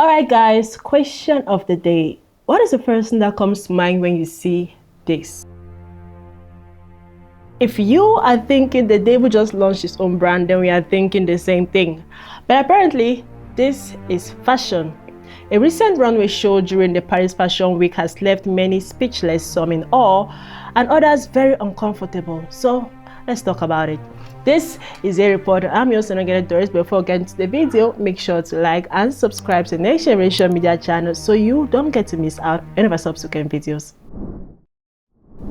All right, guys, question of the day. What is the first thing that comes to mind when you see this? If you are thinking the devil just launched his own brand, then we are thinking the same thing. But apparently, this is fashion. A recent runway show during the Paris Fashion Week has left many speechless, some in awe, and others very uncomfortable. So let's talk about it. This is a report. I'm your Enongene Doris. Before getting to the video, make sure to like and subscribe to the Next Generation Media channel so you don't get to miss out any of our subsequent videos.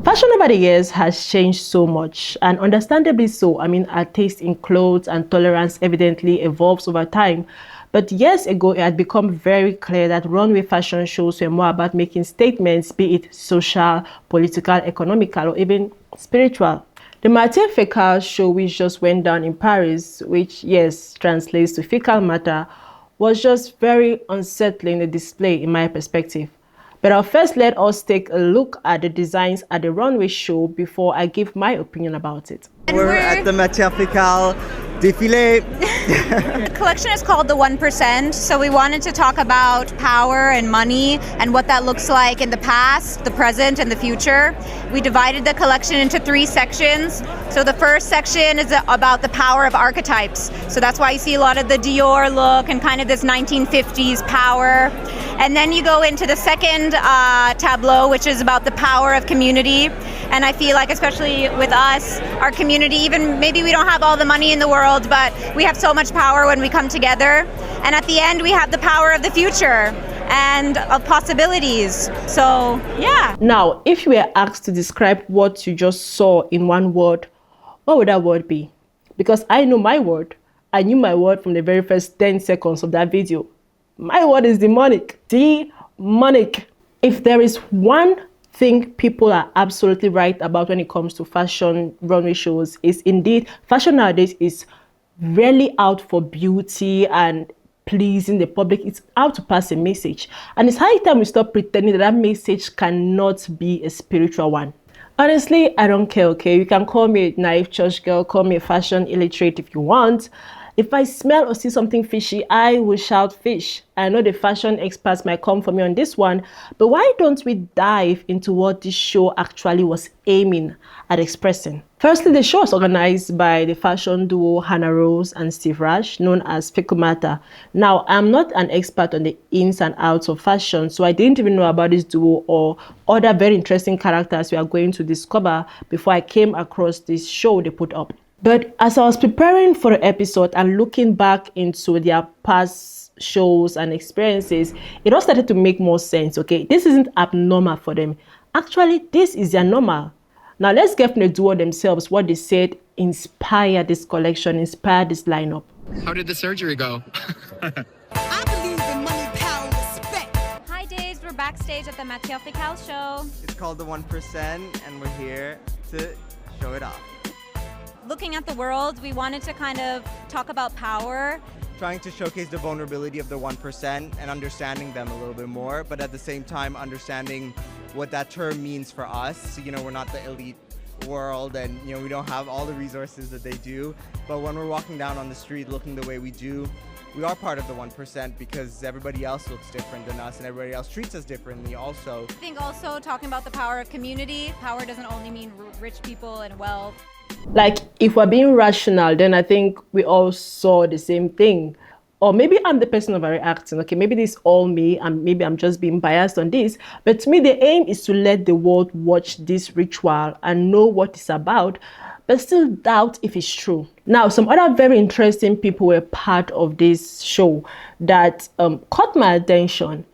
Fashion over the years has changed so much, and understandably so. I mean, our taste in clothes and tolerance evidently evolves over time. But years ago, it had become very clear that runway fashion shows were more about making statements, be it social, political, economical, or even spiritual. The Matière Fécale show, which just went down in Paris, which, yes, translates to fecal matter, was just very unsettling a display in my perspective. But first let us take a look at the designs at the runway show before I give my opinion about it. We're at the Matière Fécale défilé. The collection is called the 1%, so we wanted to talk about power and money and what that looks like in the past, the present, and the future. We divided the collection into 3 sections. So the first section is about the power of archetypes. So that's why you see a lot of the Dior look and kind of this 1950s power. And then you go into the second tableau, which is about the power of community. And I feel like, especially with us, our community, even maybe we don't have all the money in the world, but we have so much power when we come together. And at the end, we have the power of the future and of possibilities. So, yeah. Now, if you were asked to describe what you just saw in one word, what would that word be? Because I know my word. I knew my word from the very first 10 seconds of that video. My word is demonic. Demonic. If there is one thing people are absolutely right about when it comes to fashion runway shows, is indeed fashion nowadays is really out for beauty and pleasing the public. It's out to pass a message, and it's high time we stop pretending that that message cannot be a spiritual one. Honestly, I don't care. Okay, you can call me a naive church girl, call me a fashion illiterate if you want. If I smell or see something fishy, I will shout fish. I know the fashion experts might come for me on this one, but why don't we dive into what this show actually was aiming at expressing? Firstly, the show was organized by the fashion duo Hannah Rose and Steve Rash, known as Fecal Matter. Now, I'm not an expert on the ins and outs of fashion, so I didn't even know about this duo or other very interesting characters we are going to discover before I came across this show they put up. But as I was preparing for the episode and looking back into their past shows and experiences, it all started to make more sense, okay? This isn't abnormal for them. Actually, this is their normal. Now, let's get from the duo themselves what they said inspired this collection, inspired this lineup. How did the surgery go? I believe in money, power, respect. Hi, Days. We're backstage at the Matière Fécale show. It's called the 1%, and we're here to show it off. Looking at the world, we wanted to kind of talk about power. Trying to showcase the vulnerability of the 1% and understanding them a little bit more, but at the same time understanding what that term means for us. So, we're not the elite world, and we don't have all the resources that they do, but when we're walking down on the street looking the way we do, we are part of the 1% because everybody else looks different than us and everybody else treats us differently also. I think also talking about the power of community. Power doesn't only mean rich people and wealth. Like, if we're being rational, then I think we all saw the same thing. Or maybe I'm the person overreacting. Okay, maybe this is all me, and maybe I'm just being biased on this. But to me, the aim is to let the world watch this ritual and know what it's about, but still doubt if it's true. Now, some other very interesting people were part of this show that caught my attention.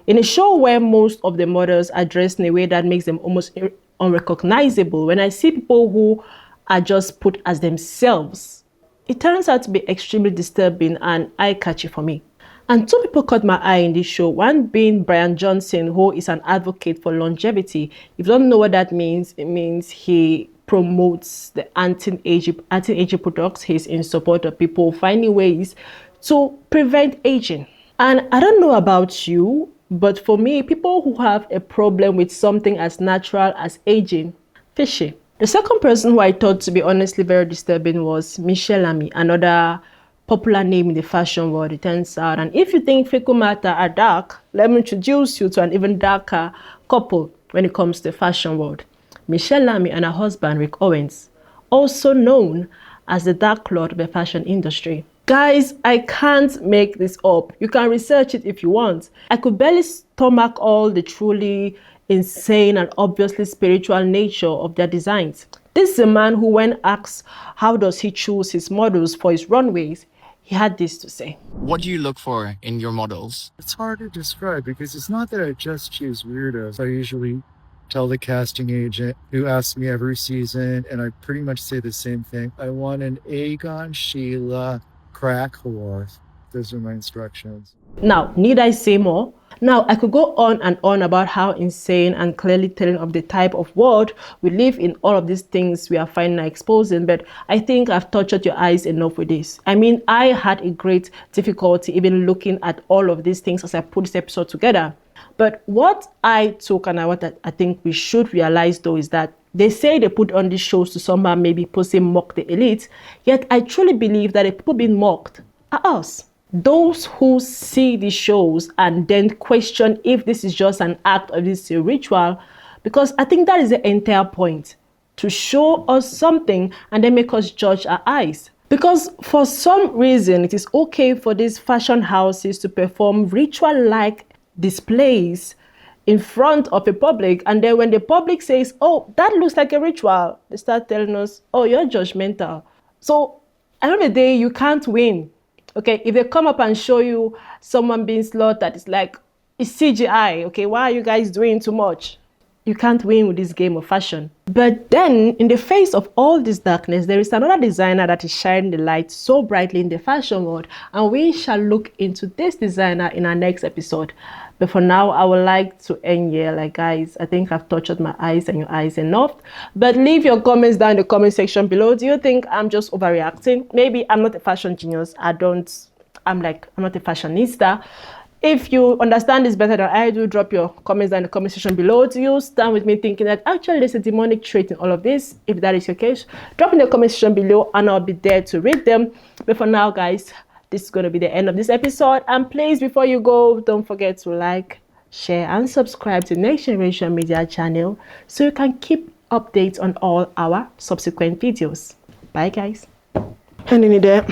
In a show where most of the models are dressed in a way that makes them almost unrecognizable, when I see people who are just put as themselves, it turns out to be extremely disturbing and eye-catchy for me. And 2 people caught my eye in this show, one being Brian Johnson, who is an advocate for longevity. If you don't know what that means, it means he promotes the anti-aging products. He's in support of people finding ways to prevent aging. And I don't know about you, but for me, people who have a problem with something as natural as aging, fishy. The second person who I thought to be honestly very disturbing was Michelle Ami, another popular name in the fashion world, it turns out. And if you think fecal matter are dark, let me introduce you to an even darker couple when it comes to the fashion world. Michelle Lamy and her husband, Rick Owens, also known as the Dark Lord of the fashion industry. Guys, I can't make this up. You can research it if you want. I could barely stomach all the truly insane and obviously spiritual nature of their designs. This is a man who, when asked how does he choose his models for his runways, he had this to say. What do you look for in your models? It's hard to describe because it's not that I just choose weirdos. I usually tell the casting agent who asks me every season, and I pretty much say the same thing. I want an Aegon Sheila crack whore. Those are my instructions. Now, need I say more? Now, I could go on and on about how insane and clearly telling of the type of world we live in, all of these things we are finally exposing, but I think I've tortured your eyes enough with this. I mean, I had a great difficulty even looking at all of these things as I put this episode together. But what I took and what I think we should realize though is that they say they put on these shows to somehow maybe mock the elite, yet I truly believe that the people being mocked are us. Those who see these shows and then question if this is just an act or this is a ritual, because I think that is the entire point, to show us something and then make us judge our eyes. Because for some reason, it is okay for these fashion houses to perform ritual-like displays in front of a public, and then when the public says, oh, that looks like a ritual, they start telling us, oh, you're judgmental. So at the end of the day, you can't win. Okay, if they come up and show you someone being slaughtered, it's like, it's CGI. Okay, why are you guys doing too much? You can't win with this game of fashion. But then, in the face of all this darkness, there is another designer that is shining the light so brightly in the fashion world, and we shall look into this designer in our next episode. But for now, I would like to end here. Like, guys, I think I've tortured my eyes and your eyes enough. But leave your comments down in the comment section below. Do you think I'm just overreacting? Maybe I'm not a fashion genius. I'm not a fashionista. If you understand this better than I do, drop your comments down in the comment section below. Do you stand with me thinking that actually there's a demonic trait in all of this? If that is your case, drop in the comment section below and I'll be there to read them. But for now, guys, this is going to be the end of this episode. And please, before you go, don't forget to like, share, and subscribe to Next Generation Media channel so you can keep updates on all our subsequent videos. Bye, guys. And in there.